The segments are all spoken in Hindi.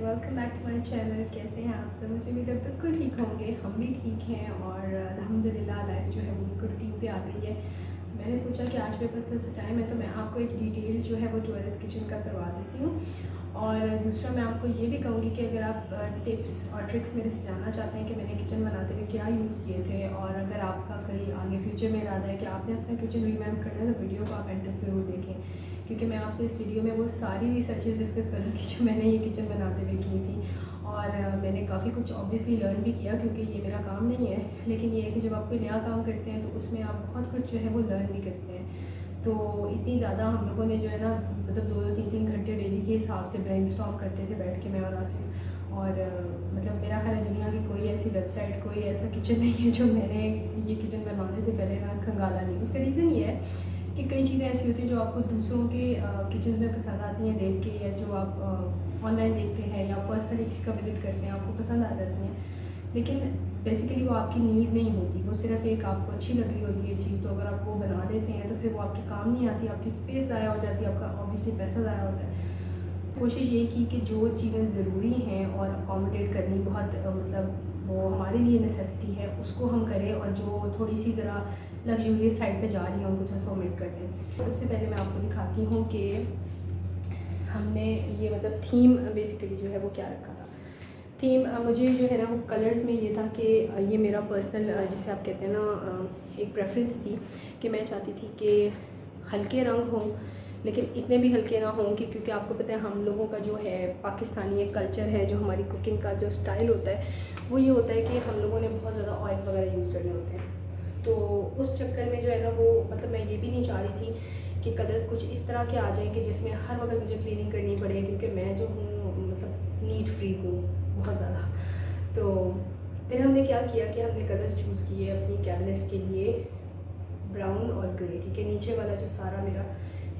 Welcome back to my channel. कैसे हैं आप सब? मुझे उम्मीद है बिल्कुल ठीक होंगे। हम भी ठीक हैं और अल्हम्दुलिल्लाह लाइफ जो है वो बिल्कुल रूटीन पे आ गई है। मैंने सोचा कि आज मेरे पास थोड़ा टाइम है तो मैं आपको एक डिटेल जो है वो टूरिस्ट किचन का करवा देती हूँ। और दूसरा मैं आपको ये भी कहूँगी कि अगर आप टिप्स और ट्रिक्स मेरे से जानना चाहते हैं कि मैंने किचन बनाते हुए क्या यूज़ किए थे, और अगर आपका कहीं आगे फ्यूचर में इरादा है कि आपने अपना किचन रीवैम्प करना है तो वीडियो को आप एंड तक ज़रूर देखें, क्योंकि मैं आपसे इस वीडियो में वो सारी रिसर्चेस डिस्कस करूँगी जो मैंने ये किचन बनाते हुए की थी। और मैंने काफ़ी कुछ ऑब्वियसली लर्न भी किया, क्योंकि ये मेरा काम नहीं है, लेकिन ये है कि जब आप कोई नया काम करते हैं तो उसमें आप बहुत कुछ जो है वो लर्न भी करते हैं। तो इतनी ज़्यादा हम लोगों ने जो है ना, मतलब 2-2 3-3 घंटे डेली के हिसाब से ब्रेनस्टॉर्म करते थे बैठ के, मैं और आसिफ। और मतलब मेरा ख्याल है दुनिया की कोई ऐसी वेबसाइट, कोई ऐसा किचन नहीं है जो मैंने ये किचन बनवाने से पहले ना खंगाला नहीं। उसका रीज़न ये है कि कई चीज़ें ऐसी होती हैं जो आपको दूसरों के किचन में पसंद आती हैं देख के, या जो आप ऑनलाइन देखते हैं या पर्सनली किसी का विज़िट करते हैं, आपको पसंद आ जाती हैं, लेकिन बेसिकली वो आपकी नीड नहीं होती। वो सिर्फ एक आपको अच्छी लग रही होती है चीज़, तो अगर आप वो बना लेते हैं तो फिर वो आपके काम नहीं आती, आपकी स्पेस ज़ाया हो जाती है, आपका ऑब्वियसली पैसा ज़ाया होता है। कोशिश ये की कि जो चीज़ें ज़रूरी हैं और अकोमोडेट करनी बहुत मतलब वो हमारे लिए नेसेसिटी है उसको हम करें, और जो थोड़ी सी ज़रा लग्जूरियस साइड पे जा रही हैं उनको थोड़ा सा ओमिट कर दें। सबसे पहले मैं आपको दिखाती हूँ कि हमने ये मतलब थीम बेसिकली जो है वो क्या रखा था। थीम मुझे जो है ना वो कलर्स में ये था कि ये मेरा पर्सनल जिसे आप कहते हैं ना एक प्रेफरेंस थी कि मैं चाहती थी कि हल्के रंग हों, लेकिन इतने भी हल्के ना हों कि, क्योंकि आपको पता है हम लोगों का जो है पाकिस्तानी एक कल्चर है, जो हमारी कुकिंग का जो स्टाइल होता है वो ये होता है कि हम लोगों ने बहुत ज़्यादा ऑयल्स वगैरह यूज़ करने होते हैं। तो उस चक्कर में जो है ना वो मतलब मैं ये भी नहीं चाह रही थी कि कलर्स कुछ इस तरह के आ जाएं कि जिसमें हर वक्त मुझे क्लीनिंग करनी पड़े, क्योंकि मैं जो हूँ मतलब नीट फ्री हूँ बहुत ज़्यादा। तो फिर हमने क्या किया कि हमने कलर्स चूज़ किए अपनी कैबिनेट्स के लिए, ब्राउन और ग्रे। ठीक है, नीचे वाला जो सारा मेरा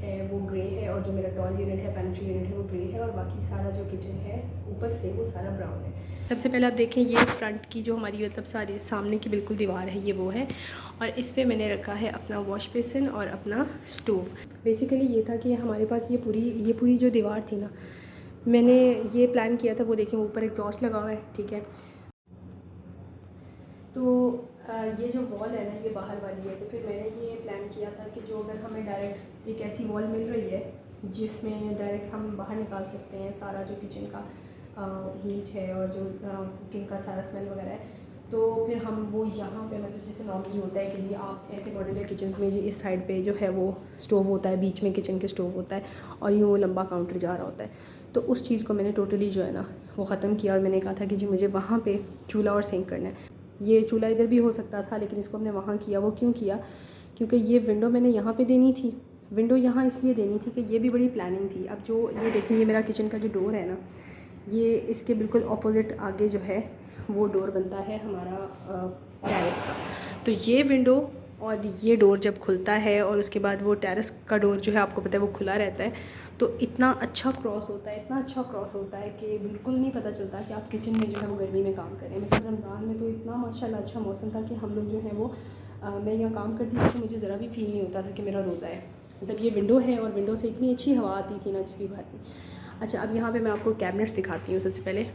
है वो ग्रे है, और जो मेरा टॉल यूनिट है, पेंट्री यूनिट है, वो ग्रे है, और बाकी सारा जो किचन है ऊपर से वो सारा ब्राउन है। सबसे पहले आप देखें ये फ्रंट की जो हमारी मतलब सारी सामने की बिल्कुल दीवार है ये वो है, और इस पर मैंने रखा है अपना वॉश बेसिन और अपना स्टोव। बेसिकली ये था कि हमारे पास ये पूरी जो दीवार थी ना, मैंने ये प्लान किया था, वो देखें ऊपर एग्जॉस्ट लगा हुआ है। ठीक है, तो ये जो वॉल है ना ये बाहर वाली है, तो फिर मैंने ये प्लान किया था कि जो अगर हमें डायरेक्ट एक ऐसी वॉल मिल रही है जिसमें डायरेक्ट हम बाहर निकाल सकते हैं सारा जो किचन का हीट है और जो कुकिंग का सारा स्मेल वगैरह है, तो फिर हम वो यहाँ पे मतलब जैसे नॉर्मली होता है कि जी आप ऐसे मॉड्यूलर किचन में जी इस साइड पे जो है वो स्टोव होता है, बीच में किचन के स्टोव होता है, और यूँ लंबा काउंटर जा रहा होता है। तो उस चीज़ को मैंने टोटली जो है ना वो ख़त्म किया, और मैंने कहा था कि जी मुझे वहाँ पे चूल्हा और सिंक करना है। ये चूल्हा इधर भी हो सकता था, लेकिन इसको हमने वहाँ किया। वो क्यों किया? क्योंकि ये विंडो मैंने यहाँ पे देनी थी। विंडो यहाँ इसलिए देनी थी कि ये भी बड़ी प्लानिंग थी। अब जो ये देखें, ये मेरा किचन का जो डोर है ना, ये इसके बिल्कुल ऑपोजिट आगे जो है वो डोर बनता है हमारा टेरेस का। तो ये विंडो और ये डोर जब खुलता है और उसके बाद वो टेरेस का डोर जो है आपको पता है वो खुला रहता है, तो इतना अच्छा क्रॉस होता है, इतना अच्छा क्रॉस होता है कि बिल्कुल नहीं पता चलता कि आप किचन में जो है वो गर्मी में काम करें। मतलब रमज़ान में तो इतना माशाल्लाह अच्छा मौसम था कि हम लोग जो है वो मैं यहाँ काम करती थी तो मुझे ज़रा भी फील नहीं होता था कि मेरा रोज़ा है। मतलब ये विंडो है और विंडो से इतनी अच्छी हवा आती थी ना जिसकी बात नहीं। अच्छा, अब यहाँ पर मैं आपको कैबिनेट्स दिखाती हूँ। सबसे पहले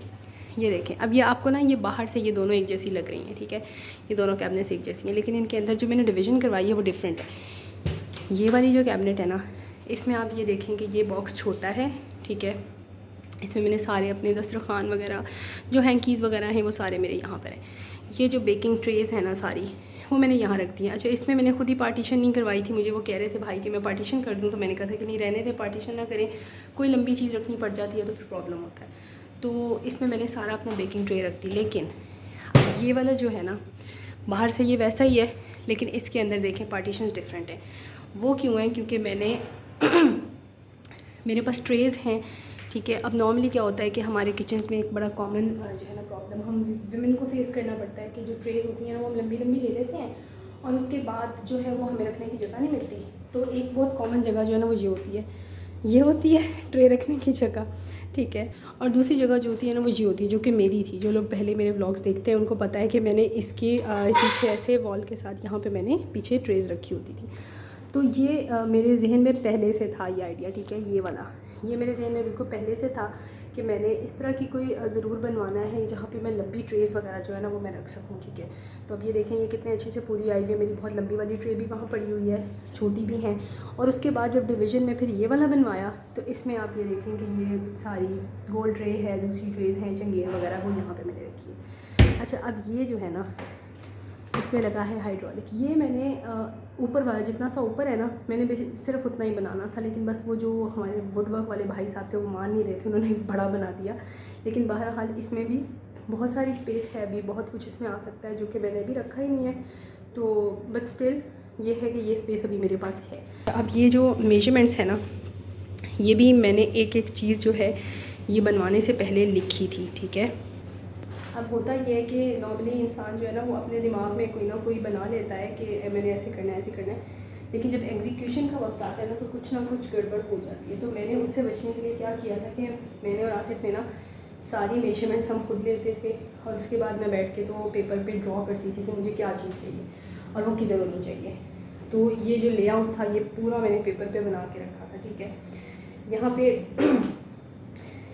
ये देखें, अब ये आपको ना ये बाहर से ये दोनों एक जैसी लग रही हैं। ठीक है, ये दोनों कैबिनेट्स एक जैसी हैं, लेकिन इनके अंदर जो मैंने डिवीज़न करवाई है वो डिफरेंट है। ये वाली जो कैबिनेट है ना, इसमें आप ये देखें कि ये बॉक्स छोटा है। ठीक है, इसमें मैंने सारे अपने दस्तरखान वगैरह जो हैंकीज़ वगैरह हैं वो सारे मेरे यहाँ पर हैं। ये जो बेकिंग ट्रेज़ है ना सारी, वो मैंने यहाँ रख दी है। अच्छा, इसमें मैंने खुद ही पार्टीशन नहीं करवाई थी। मुझे वो कह रहे थे भाई कि मैं पार्टीशन कर दूँ, तो मैंने कहा था कि नहीं रहने दे, पार्टीशन ना करें, कोई लंबी चीज़ रखनी पड़ जाती है तो फिर प्रॉब्लम होता है। तो इसमें मैंने सारा अपना बेकिंग ट्रे रख दी। लेकिन ये वाला जो है ना, बाहर से ये वैसा ही है, लेकिन इसके अंदर देखें पार्टीशंस डिफरेंट है। वो क्यों है? क्योंकि मैंने मेरे पास ट्रेज़ हैं। ठीक है, अब नॉर्मली क्या होता है कि हमारे किचन में एक बड़ा कॉमन जो है ना प्रॉब्लम हम विमेन को फेस करना पड़ता है कि जो ट्रेज़ होती हैं वो हम लंबी लंबी ले लेते हैं, और उसके बाद जो है वो हमें रखने की जगह नहीं मिलती। तो एक बहुत कॉमन जगह जो है ना वो ये होती है ट्रे रखने की जगह। ठीक है, और दूसरी जगह जो होती है ना वो ये होती है, जो कि मेरी थी। जो लोग पहले मेरे व्लॉग्स देखते हैं उनको पता है कि मैंने इसके पीछे ऐसे वॉल के साथ यहाँ पे मैंने पीछे ट्रेज़ रखी होती थी। तो ये मेरे जहन में पहले से था ये आइडिया। ठीक है, ये वाला ये मेरे जहन में बिल्कुल पहले से था कि मैंने इस तरह की कोई ज़रूर बनवाना है जहाँ पे मैं लंबी ट्रेस वगैरह जो है ना वो मैं रख सकूँ, ठीक है। तो अब ये देखें ये कितने अच्छे से पूरी आई हुई है, मेरी बहुत लंबी वाली ट्रे भी वहाँ पड़ी हुई है, छोटी भी हैं। और उसके बाद जब डिवीज़न में फिर ये वाला बनवाया तो इसमें आप ये देखें कि ये सारी गोल्ड ट्रे है, दूसरी ट्रेज़ हैं, चंगेर वगैरह वो यहाँ पर मैंने रखी है। अच्छा, अब ये जो है ना इसमें लगा है हाइड्रोलिक। ये मैंने ऊपर वाला जितना सा ऊपर है ना मैंने सिर्फ उतना ही बनाना था, लेकिन बस वो जो हमारे वुड वर्क वाले भाई साहब थे वो मान नहीं रहे थे, उन्होंने बड़ा बना दिया। लेकिन बहरहाल इसमें भी बहुत सारी स्पेस है, अभी बहुत कुछ इसमें आ सकता है जो कि मैंने अभी रखा ही नहीं है। तो बट स्टिल ये है कि ये स्पेस अभी मेरे पास है। अब ये जो मेजरमेंट्स है ना ये भी मैंने एक एक चीज़ जो है ये बनवाने से पहले लिखी थी, ठीक है। अब होता ये है कि नॉर्मली इंसान जो है ना वो अपने दिमाग में कोई ना कोई बना लेता है कि मैंने ऐसे करना है ऐसे करना है, लेकिन जब एग्जीक्यूशन का वक्त आता है ना तो कुछ ना कुछ गड़बड़ हो जाती है। तो मैंने उससे बचने के लिए क्या किया था कि मैंने और आसिफ ने ना सारी मेजरमेंट्स हम खुद लेते थे और उसके बाद मैं बैठ के तो पेपर पे ड्रॉ करती थी कि मुझे क्या चीज़ चाहिए और वो किधर होनी चाहिए। तो ये जो लेआउट था ये पूरा मैंने पेपर पे बना के रखा था, ठीक है। यहाँ पे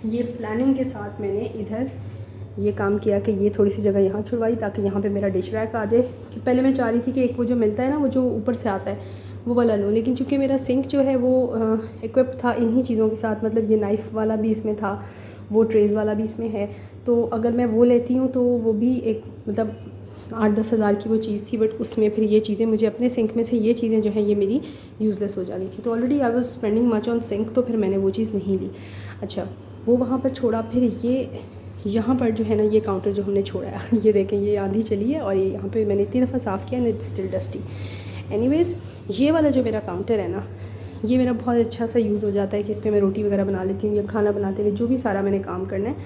ये प्लानिंग के साथ मैंने इधर ये काम किया कि ये थोड़ी सी जगह यहाँ छुड़वाई ताकि यहाँ पे मेरा डिश रैक आ जाए। कि पहले मैं चाह रही थी कि एक वो जो मिलता है ना वो जो ऊपर से आता है वो वाला लूँ, लेकिन चूँकि मेरा सिंक जो है वो इक्विप था इन्हीं चीज़ों के साथ, मतलब ये नाइफ़ वाला भी इसमें था, वो ट्रेज़ वाला भी इसमें है। तो अगर मैं वो लेती हूँ तो वो भी एक मतलब 8-10 हज़ार की वो चीज़ थी, बट उसमें फिर ये चीज़ें मुझे अपने सिंक में से ये चीज़ें जो हैं ये मेरी यूज़लेस हो जानी थी। तो already I was spending much on sink, तो फिर मैंने वो चीज़ नहीं ली। अच्छा, वो वहाँ पर छोड़ा। फिर ये यहाँ पर जो है ना ये काउंटर जो हमने छोड़ा है ये देखें ये आंधी चली है और ये यहाँ पे मैंने इतनी दफ़ा साफ़ किया and it's still dusty. Anyways ये वाला जो मेरा काउंटर है ना ये मेरा बहुत अच्छा सा यूज़ हो जाता है कि इस पर मैं रोटी वगैरह बना लेती हूँ या खाना बनाते हुए जो भी सारा मैंने काम करना है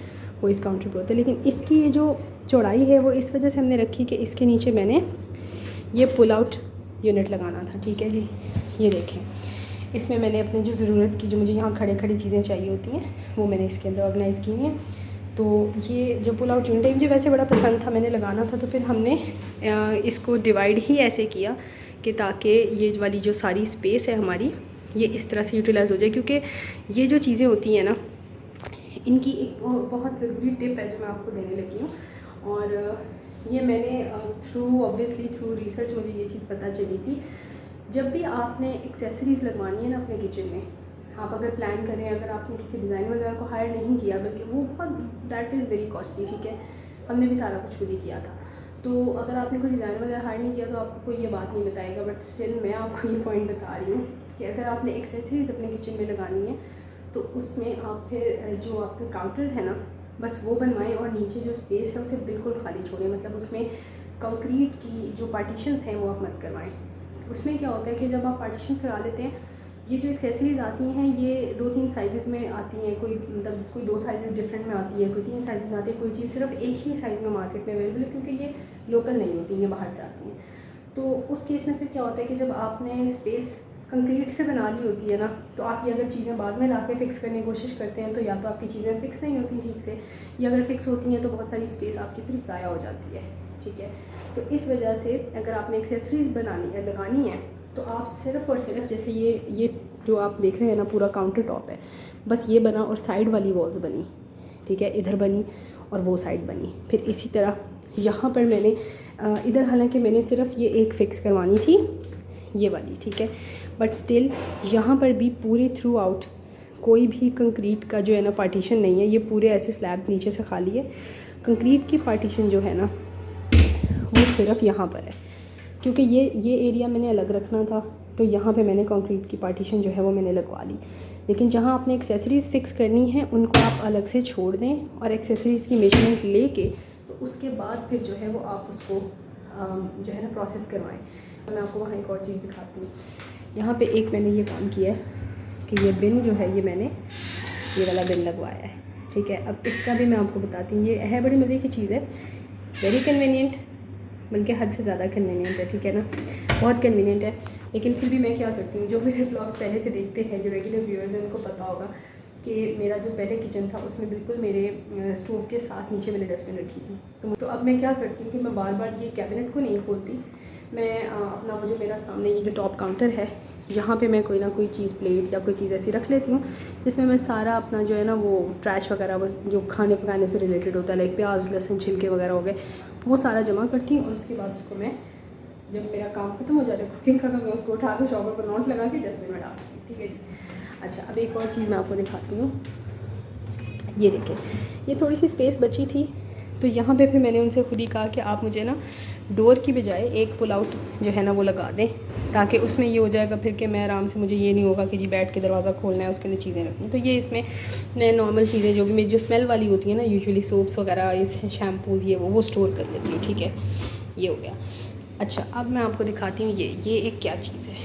वो इस काउंटर पे होता है। लेकिन इसकी ये जो चौड़ाई है वो इस वजह से हमने रखी कि इसके नीचे मैंने ये पुल आउट यूनिट लगाना था, ठीक है जी। ये देखें इसमें मैंने अपने जो ज़रूरत की जो मुझे यहाँ खड़ी खड़ी चीज़ें चाहिए होती हैं वो मैंने इसके अंदर ऑर्गेनाइज़ की हैं। तो ये जो पुल आउट यूनिट है मुझे वैसे बड़ा पसंद था, मैंने लगाना था, तो फिर हमने इसको डिवाइड ही ऐसे किया कि ताकि ये वाली जो सारी स्पेस है हमारी ये इस तरह से यूटिलाइज़ हो जाए। क्योंकि ये जो चीज़ें होती हैं ना इनकी एक बहुत ज़रूरी टिप है जो मैं आपको देने लगी हूँ, और ये मैंने ऑब्वियसली थ्रू रिसर्च मुझे ये चीज़ पता चली थी। जब भी आपने एक्सेसरीज़ लगवानी है ना अपने किचन में, आप अगर प्लान करें, अगर आपने किसी डिज़ाइन वगैरह को हायर नहीं किया, बल्कि वो बहुत दैट इज़ वेरी कॉस्टली, ठीक है। हमने भी सारा कुछ खुद ही किया था। तो अगर आपने कोई डिज़ाइन वगैरह हायर नहीं किया तो आपको कोई ये बात नहीं बताएगा, बट स्टिल मैं आपको ये पॉइंट बता रही हूँ कि अगर आपने एक्सेसरीज़ अपने किचन में लगानी है तो उसमें आप फिर जो आपके काउंटर्स हैं ना बस वो बनवाएं और नीचे जो स्पेस है उसे बिल्कुल खाली छोड़ें। मतलब उसमें कंक्रीट की जो पार्टीशंस हैं वो आप मत करवाएं। उसमें क्या होता है कि जब आप पार्टीशंस करा लेते हैं, ये जो एक्सेसरीज़ आती हैं ये 2-3 साइज़ में आती हैं, कोई मतलब कोई 2 साइज़ डिफरेंट में आती है, कोई 3 साइज़ में आती है, कोई चीज़ सिर्फ एक ही साइज़ में मार्केट में अवेलेबल है क्योंकि ये लोकल नहीं होती, ये बाहर से आती हैं। तो उस केस में फिर क्या होता है कि जब आपने स्पेस कंक्रीट से बना ली होती है ना, तो आप ये अगर चीज़ें बाद में ला के फ़िक्स करने की कोशिश करते हैं तो या तो आपकी चीज़ें फ़िक्स नहीं होती ठीक से, या अगर फ़िक्स होती हैं तो बहुत सारी स्पेस आपकी फिर ज़ाया हो जाती है, ठीक है। तो इस वजह से अगर आपने एक्सेसरीज़ लगानी है तो आप सिर्फ़ और सिर्फ जैसे ये जो आप देख रहे हैं ना पूरा काउंटर टॉप है, बस ये बना और साइड वाली वॉल्स बनी, ठीक है, इधर बनी और वो साइड बनी। फिर इसी तरह यहाँ पर मैंने इधर हालांकि मैंने सिर्फ ये एक फ़िक्स करवानी थी ये वाली, ठीक है, बट स्टिल यहाँ पर भी पूरी थ्रू आउट कोई भी कंक्रीट का जो है ना पार्टीशन नहीं है, ये पूरे ऐसे स्लैब नीचे से खाली है। कंक्रीट की पार्टीशन जो है ना वो सिर्फ यहाँ पर है, क्योंकि ये एरिया मैंने अलग रखना था, तो यहाँ पे मैंने कंक्रीट की पार्टीशन जो है वो मैंने लगवा ली। लेकिन जहाँ आपने एक्सेसरीज़ फ़िक्स करनी है उनको आप अलग से छोड़ दें और एक्सेसरीज़ की मेजरमेंट लेके तो उसके बाद फिर जो है वो आप उसको जो है ना प्रोसेस करवाएं। तो मैं आपको वहाँ एक और चीज़ दिखाती हूँ। यहाँ पे एक मैंने ये काम किया है कि ये बिन जो है ये मैंने ये वाला बिन लगवाया है, ठीक है। अब इसका भी मैं आपको बताती हूँ, ये है बड़ी मज़े की चीज़ है, वेरी कन्वीनियंट, बल्कि हद से ज़्यादा कन्वीनियंट है, ठीक है ना, बहुत कन्वीनियंट है। लेकिन फिर भी मैं क्या करती हूँ, जो मेरे ब्लॉग्स पहले से देखते हैं, जो रेगुलर व्यूअर्स हैं उनको पता होगा कि मेरा जो पहले किचन था उसमें बिल्कुल मेरे स्टोव के साथ नीचे मैंने डस्टबिन रखी थी। तो अब मैं क्या करती हूँ कि मैं बार बार ये कैबिनेट को नहीं खोलती, मैं अपना वो जो मेरा सामने ये जो टॉप काउंटर है यहाँ पे मैं कोई ना कोई चीज़ प्लेट या कोई चीज़ ऐसी रख लेती हूँ जिसमें मैं सारा अपना जो है ना वो ट्रैश वगैरह वो जो खाने पकाने से रिलेटेड होता है, लाइक प्याज लहसुन छिलके वगैरह हो गए, वो सारा जमा करती हूँ। और उसके बाद उसको मैं जब मेरा काम खत्म हो जाता है कुकिंग का, मैं उसको उठा के शॉपर पर नोट लगा के डस्टबिन में डाल देती हूँ। ठीक है जी। अच्छा, अब एक और चीज़ मैं आपको दिखाती हूँ। ये देखें, ये थोड़ी सी स्पेस बची थी, तो यहाँ पे फिर मैंने उनसे खुद ही कहा कि आप मुझे ना डोर की बजाय एक पुल आउट जो है ना वो लगा दें, ताकि उसमें ये हो जाएगा फिर कि मैं आराम से, मुझे ये नहीं होगा कि जी बैठ के दरवाज़ा खोलना है, उसके अंदर चीज़ें रखनी। तो ये इसमें मैं नॉर्मल चीज़ें जो भी मेरी जो स्मेल वाली होती है ना, यूजुअली सोप्स वगैरह, इस शैम्पूज़ ये वो स्टोर कर लेती हूँ। ठीक है, ये हो गया। अच्छा, अब मैं आपको दिखाती हूँ ये एक क्या चीज़ है।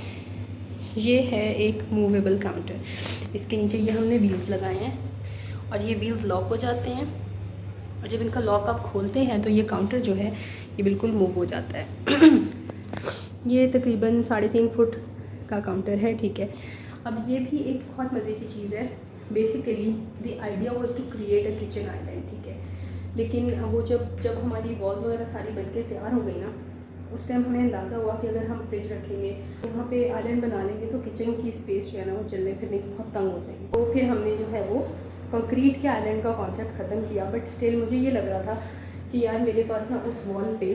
ये है एक मूवेबल काउंटर। इसके नीचे ये हमने व्हील्स लगाए हैं और ये व्हील्स लॉक हो जाते हैं, और जब इनका लॉक आप खोलते हैं तो ये काउंटर जो है ये बिल्कुल मूव हो जाता है। ये तकरीबन 3.5 फुट का काउंटर है। ठीक है, अब ये भी एक बहुत मज़े की चीज़ है। Basically the idea was to create a kitchen island. ठीक है, लेकिन वो जब हमारी वॉल्स वगैरह सारी बनके तैयार हो गई ना, उस टाइम हमें अंदाज़ा हुआ कि अगर हम फ्रिज रखेंगे, वहाँ पे आइलैंड बना लेंगे, तो किचन की स्पेस जो है ना वो चलने फिरने की बहुत तंग हो जाएगी। तो फिर हमने जो है वो कंक्रीट के आइलैंड का कॉन्सेप्ट ख़त्म किया। बट स्टिल मुझे ये लग रहा था कि यार मेरे पास ना उस वॉल पे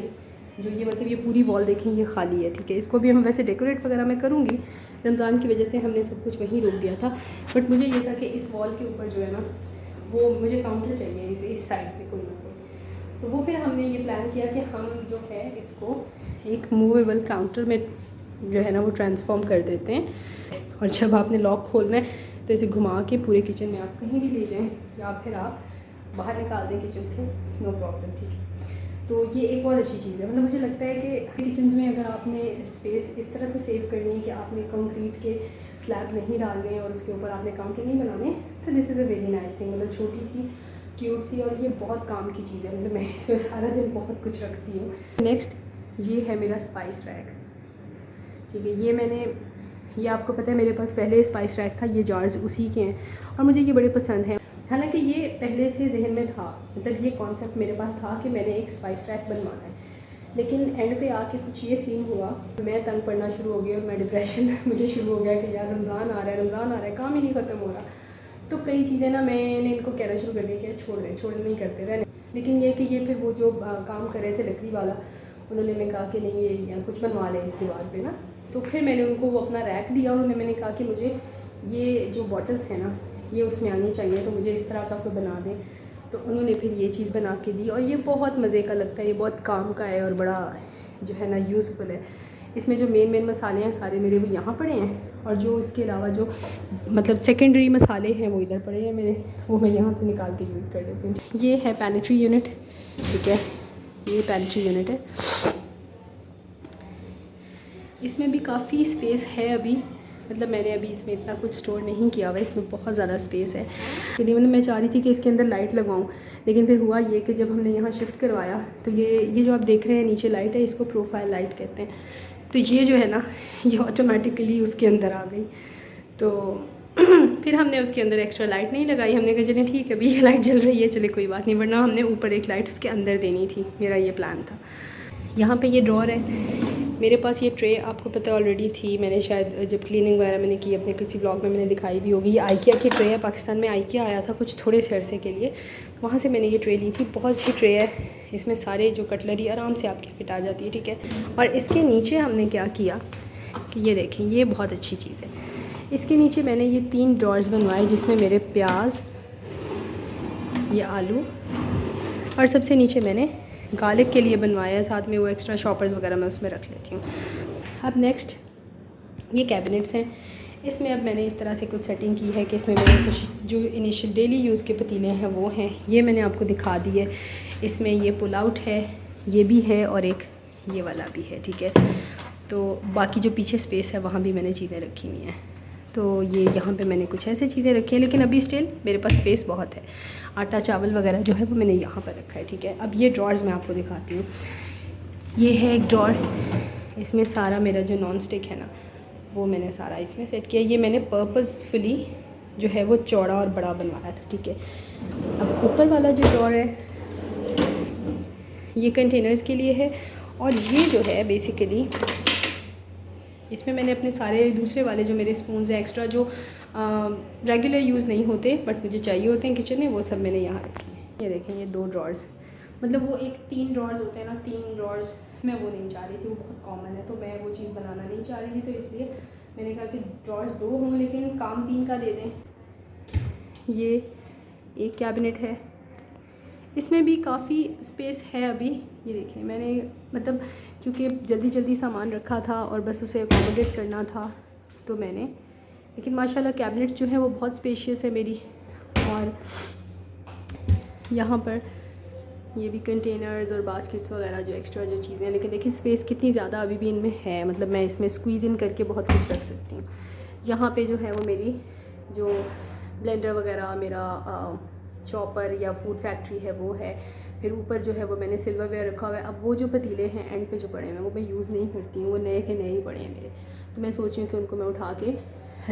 जो ये मतलब ये पूरी वॉल देखें ये खाली है। ठीक है, इसको भी हम वैसे डेकोरेट वगैरह मैं करूँगी, रमज़ान की वजह से हमने सब कुछ वहीं रोक दिया था। बट मुझे ये था कि इस वॉल के ऊपर जो है ना वो मुझे काउंटर चाहिए इस साइड पे कोई ना कोई। तो वो फिर हमने ये प्लान किया कि हम जो है इसको एक मूवेबल काउंटर में जो है ना वो ट्रांसफॉर्म कर देते हैं। और जब आपने लॉक खोलना है तो इसे घुमा के पूरे किचन में आप कहीं भी ले जाएं, या फिर आप बाहर निकाल दें किचन से, नो प्रॉब्लम। ठीक है, तो ये एक बहुत अच्छी चीज़ है। मतलब मुझे लगता है कि किचन में अगर आपने स्पेस इस तरह से सेव करनी है कि आपने कंक्रीट के स्लैब्स नहीं डालने और उसके ऊपर आपने काउंटर नहीं बनाने, तो this is a very nice thing. मतलब छोटी सी क्यूट सी, और ये बहुत काम की चीज़ है। मतलब मैं इसमें सारा दिन बहुत कुछ रखती हूँ। नेक्स्ट ये है मेरा स्पाइस रैक। ठीक है, ये आपको पता है मेरे पास पहले स्पाइस रैक था, ये जार्स उसी के हैं और मुझे ये बड़े पसंद हैं। हालांकि ये पहले से जहन में था, मतलब ये कॉन्सेप्ट मेरे पास था कि मैंने एक स्पाइस रैक बनवाना है, लेकिन एंड पे आके कुछ ये सीन हुआ, मैं तंग पड़ना शुरू हो गई और मैं डिप्रेशन मुझे शुरू हो गया कि यार रमज़ान आ रहा है, काम ही नहीं ख़त्म हो रहा। तो कई चीज़ें ना मैंने इनको कहना शुरू कर दिया कि छोड़ नहीं करते रहने। लेकिन ये कि ये फिर वो जो काम कर रहे थे लकड़ी वाला, उन्होंने मैं कहा कि नहीं ये कुछ बनवा लें इस दीवार पे ना। तो फिर मैंने उनको वो अपना रैक दिया और मैंने कहा कि मुझे ये जो बॉटल्स हैं ना ये उसमें आनी चाहिए, तो मुझे इस तरह का कोई बना दें। तो उन्होंने फिर ये चीज़ बना के दी और ये बहुत मज़े का लगता है, ये बहुत काम का है और बड़ा जो है ना यूज़फुल है। इसमें जो मेन मसाले हैं सारे मेरे वो यहाँ पड़े हैं, और जो इसके अलावा जो मतलब सेकेंडरी मसाले हैं वो इधर पड़े हैं मेरे, वो मैं यहाँ से निकाल के यूज़ कर देती हूँ। ये है पैनिट्री यूनिट। ठीक है, ये पैनिट्री यूनिट है, इसमें भी काफ़ी स्पेस है अभी। मतलब मैंने अभी इसमें इतना कुछ स्टोर नहीं किया हुआ है, इसमें बहुत ज़्यादा स्पेस है। यदि मैं चाह रही थी कि इसके अंदर लाइट लगाऊं, लेकिन फिर हुआ ये कि जब हमने यहाँ शिफ्ट करवाया तो ये जो आप देख रहे हैं नीचे लाइट है, इसको प्रोफाइल लाइट कहते हैं। तो ये जो है ना ये ऑटोमेटिकली उसके अंदर आ गई। तो फिर हमने उसके अंदर एक्स्ट्रा लाइट नहीं लगाई, हमने कहा चलिए ठीक है अभी ये लाइट जल रही है, चले कोई बात नहीं, वरना हमने ऊपर एक लाइट उसके अंदर देनी थी, मेरा ये प्लान था। यहाँ पे ये ड्रॉर है मेरे पास, ये ट्रे आपको पता ऑलरेडी थी, मैंने शायद जब क्लीनिंग वगैरह मैंने की अपने किसी ब्लॉग में मैंने दिखाई भी होगी। ये आइकिया की ट्रे है, पाकिस्तान में आइकिया आया था कुछ थोड़े से अरसे के लिए, वहाँ से मैंने ये ट्रे ली थी। बहुत अच्छी ट्रे है, इसमें सारे जो कटलरी आराम से आपकी फिट आ जाती है। ठीक है, और इसके नीचे हमने क्या किया कि ये देखें, ये बहुत अच्छी चीज़ है। इसके नीचे मैंने ये 3 ड्रॉर्स बनवाए जिसमें मेरे प्याज, ये आलू, और सबसे नीचे मैंने गार्लिक के लिए बनवाया है, साथ में वो एक्स्ट्रा शॉपर्स वगैरह मैं उसमें रख लेती हूँ। अब नेक्स्ट ये कैबिनेट्स हैं, इसमें अब मैंने इस तरह से कुछ सेटिंग की है कि इसमें मैंने कुछ जो इनिशियल डेली यूज़ के पतीले हैं वो हैं, ये मैंने आपको दिखा दी है। इसमें ये पुल आउट है, ये भी है, और एक ये वाला भी है। ठीक है, तो बाकी जो पीछे स्पेस है वहाँ भी मैंने चीज़ें रखी हुई हैं। तो ये यहाँ पे मैंने कुछ ऐसे चीज़ें रखी हैं, लेकिन अभी स्टिल मेरे पास स्पेस बहुत है। आटा चावल वगैरह जो है वो मैंने यहाँ पर रखा है। ठीक है, अब ये ड्रॉर्स मैं आपको दिखाती हूँ। ये है एक ड्रॉर, इसमें सारा मेरा जो नॉन स्टिक है ना वो मैंने सारा इसमें सेट किया। ये मैंने पर्पसफुली जो है वो चौड़ा और बड़ा बनवाया था। ठीक है, अब ऊपर वाला जो ड्रॉर है ये कंटेनर्स के लिए है, और ये जो है बेसिकली इसमें मैंने अपने सारे दूसरे वाले जो मेरे स्पून्स हैं एक्स्ट्रा जो रेगुलर यूज़ नहीं होते बट मुझे चाहिए होते हैं किचन में, वो सब मैंने यहाँ रखे हैं। ये देखें, ये 2 ड्रॉर्स, मतलब वो एक 3 ड्रॉर्स होते हैं ना, 3 ड्रॉर्स, मैं वो नहीं चाह रही थी, वो बहुत कॉमन है, तो मैं वो चीज़ बनाना नहीं चाह रही थी, तो इसलिए मैंने कहा कि ड्रॉर्स 2 हों लेकिन काम 3 का दे दें। ये एक कैबिनेट है, इसमें भी काफ़ी स्पेस है अभी। ये देखें, मैंने मतलब चूँकि जल्दी जल्दी सामान रखा था और बस उसे अकोमोडेट करना था तो मैंने, लेकिन माशाल्लाह कैबिनेट्स जो हैं वो बहुत स्पेशियस है मेरी। और यहाँ पर ये भी कंटेनर्स और बास्केट्स वगैरह जो एक्स्ट्रा जो चीज़ें हैं, लेकिन देखिए स्पेस कितनी ज़्यादा अभी भी इनमें है, मतलब मैं इसमें स्क्वीज़ इन करके बहुत कुछ रख सकती हूँ। यहाँ पे जो है वो मेरी जो ब्लेंडर वगैरह, मेरा चॉपर या फूड फैक्ट्री है वो है। फिर ऊपर जो है वो मैंने सिल्वरवेयर रखा हुआ है। अब वो जो पतीले हैं एंड पे जो पड़े हैं वो मैं यूज़ नहीं करती हूँ, वो नए के नए ही पड़े हैं मेरे, तो मैं सोच रही हूँ कि उनको मैं उठा के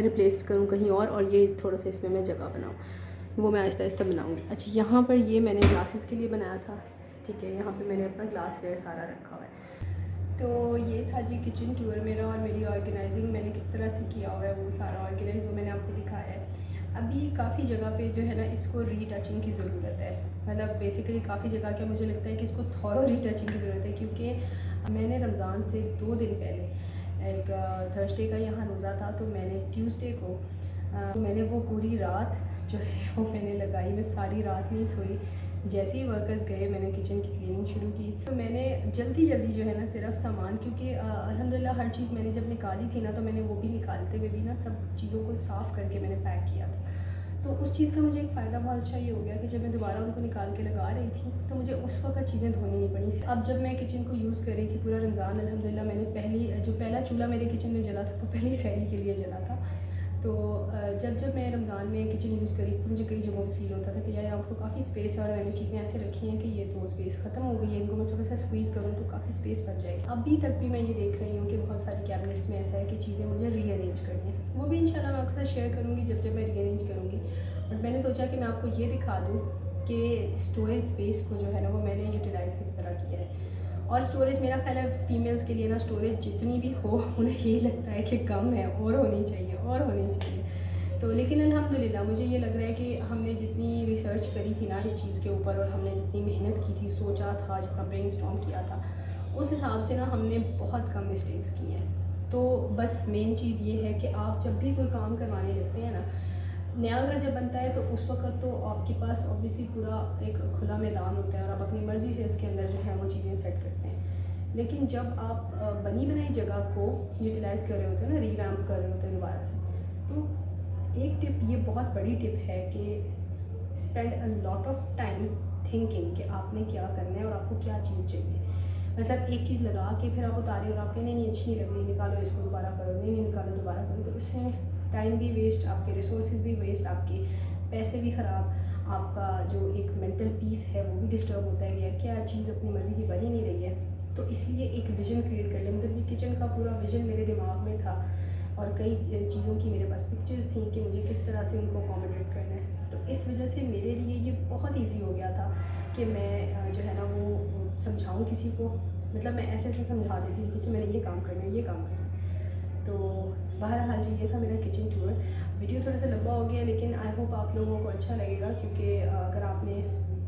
रिप्लेस करूँ कहीं और ये थोड़ा सा इसमें मैं जगह बनाऊँ, वो मैं आहिस्ता आहिस्ता बनाऊँगी। अच्छा, यहाँ पर ये मैंने ग्लासेस के लिए बनाया था, ठीक है, यहाँ पे मैंने अपना ग्लास वेयर सारा रखा हुआ है। तो ये था जी किचन टूर मेरा, और मेरी ऑर्गेनाइजिंग मैंने किस तरह से किया हुआ है वो सारा ऑर्गेनाइज वो मैंने आपको दिखाया है। अभी काफ़ी जगह पे जो है ना इसको रीटचिंग की ज़रूरत है, मतलब बेसिकली काफ़ी जगह क्या मुझे लगता है कि इसको थॉरो रीटचिंग की ज़रूरत है, क्योंकि मैंने रमज़ान से 2 दिन पहले एक थर्सडे का यहाँ रोज़ा था, तो मैंने ट्यूसडे को मैंने वो पूरी रात जो है वो मैंने लगाई, मैं सारी रात नहीं सोई। जैसे ही वर्कर्स गए मैंने किचन की क्लीनिंग शुरू की, तो मैंने जल्दी जो है ना सिर्फ सामान, क्योंकि अल्हम्दुलिल्लाह हर चीज़ मैंने जब निकाली थी ना तो मैंने वो भी निकालते हुए भी ना सब चीज़ों को साफ़ करके मैंने पैक किया था। तो उस चीज़ का मुझे एक फ़ायदा बहुत अच्छा ये हो गया कि जब मैं दोबारा उनको निकाल के लगा रही थी तो मुझे उस वक्त चीज़ें धोनी नहीं पड़ी। अब जब मैं किचन को यूज़ कर रही थी पूरा रमज़ान, अल्हम्दुलिल्लाह मैंने पहला चूल्हा मेरे किचन में जला था वो पहली सहरी के लिए जला था। तो जब मैं रमज़ान में किचन यूज़ करी तो मुझे कई जगहों पे फ़ील होता था कि यार यहाँ तो काफ़ी स्पेस है और मैंने चीज़ें ऐसे रखी हैं कि ये तो स्पेस ख़त्म हो गई है, इनको मैं थोड़ा सा स्क्वीज़ करूँ तो काफ़ी स्पेस बच जाएगी। अभी तक भी मैं ये देख रही हूँ कि बहुत सारी कैबिनेट्स में ऐसा है कि चीज़ें मुझे रीअरेंज करनी है, वो भी इंशाल्लाह मैं आपके साथ शेयर करूँगी जब मैं रीअरेंज करूँगी। बट मैंने सोचा कि मैं आपको ये दिखा दूँ कि स्टोरेज स्पेस को जो है ना वो मैंने यूटिलाइज़ किस तरह किया है। और स्टोरेज मेरा ख्याल है फ़ीमेल्स के लिए ना स्टोरेज जितनी भी हो उन्हें यही लगता है कि कम है और होनी चाहिए और होनी चाहिए। तो लेकिन अल्हम्दुलिल्लाह मुझे ये लग रहा है कि हमने जितनी रिसर्च करी थी ना इस चीज़ के ऊपर और हमने जितनी मेहनत की थी, सोचा था, जितना ब्रेनस्टॉर्म किया था, उस हिसाब से ना हमने बहुत कम मिस्टेक्स की हैं। तो बस मेन चीज़ ये है कि आप जब भी कोई काम करवाने लगते हैं ना, नया घर जब बनता है तो उस वक्त तो आपके पास ऑब्वियसली पूरा एक खुला मैदान होता है और आप अपनी मर्ज़ी से उसके अंदर जो है वो चीज़ें सेट करते हैं। लेकिन जब आप बनी बनाई जगह को यूटिलाइज़ कर रहे होते हैं ना, रीवैम्प कर रहे होते हैं दोबारा से, तो एक टिप, ये बहुत बड़ी टिप है कि spend a lot of time thinking कि आपने क्या करना है और आपको क्या चीज़ चाहिए। मतलब एक चीज़ लगा के फिर आप उतारें और आप कहने नहीं अच्छी नहीं लग रही, निकालो इसको दोबारा करो, नहीं निकालो दोबारा करो, तो इससे टाइम भी वेस्ट, आपके रिसोर्सेज भी वेस्ट, आपके पैसे भी ख़राब, आपका जो एक मेंटल पीस है वो भी डिस्टर्ब होता है कि यार क्या चीज़ अपनी मर्ज़ी की बनी नहीं रही है। तो इसलिए एक विज़न क्रिएट कर लिया, मतलब ये किचन का पूरा विज़न मेरे दिमाग में था और कई चीज़ों की मेरे पास पिक्चर्स थी कि मुझे किस तरह से उनको अकोमोडेट करना है। तो इस वजह से मेरे लिए ये बहुत ईजी हो गया था कि मैं जो है ना वो समझाऊँ किसी को, मतलब मैं ऐसे समझा देती थी कि मैंने ये काम करना है, ये काम करना है। तो बहरहाल जी ये था मेरा किचन टूर। वीडियो थोड़ा सा लंबा हो गया लेकिन आई होप आप लोगों को अच्छा लगेगा, क्योंकि अगर आपने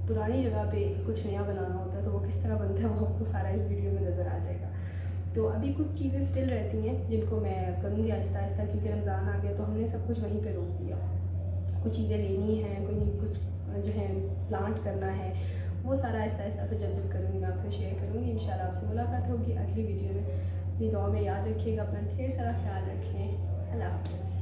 पुरानी जगह पे कुछ नया बनाना होता है तो वो किस तरह बनता है वो आपको सारा इस वीडियो में नज़र आ जाएगा। तो अभी कुछ चीज़ें स्टिल रहती हैं जिनको मैं करूँगी आहिस्ता आहिस्ता, क्योंकि रमज़ान आ गया तो हमने सब कुछ वहीं पे रोक दिया। कुछ चीज़ें लेनी हैं, कुछ जो है प्लांट करना है, वो सारा आहिस्ता आहिस्ता फिर जब करूँगी मैं आपसे शेयर करूँगी। इंशाल्लाह आपसे मुलाकात होगी अगली वीडियो में। अपनी दुआ में याद रखिएगा, अपना ढेर सारा ख्याल रखें। अल्लाह हाफ़िज़।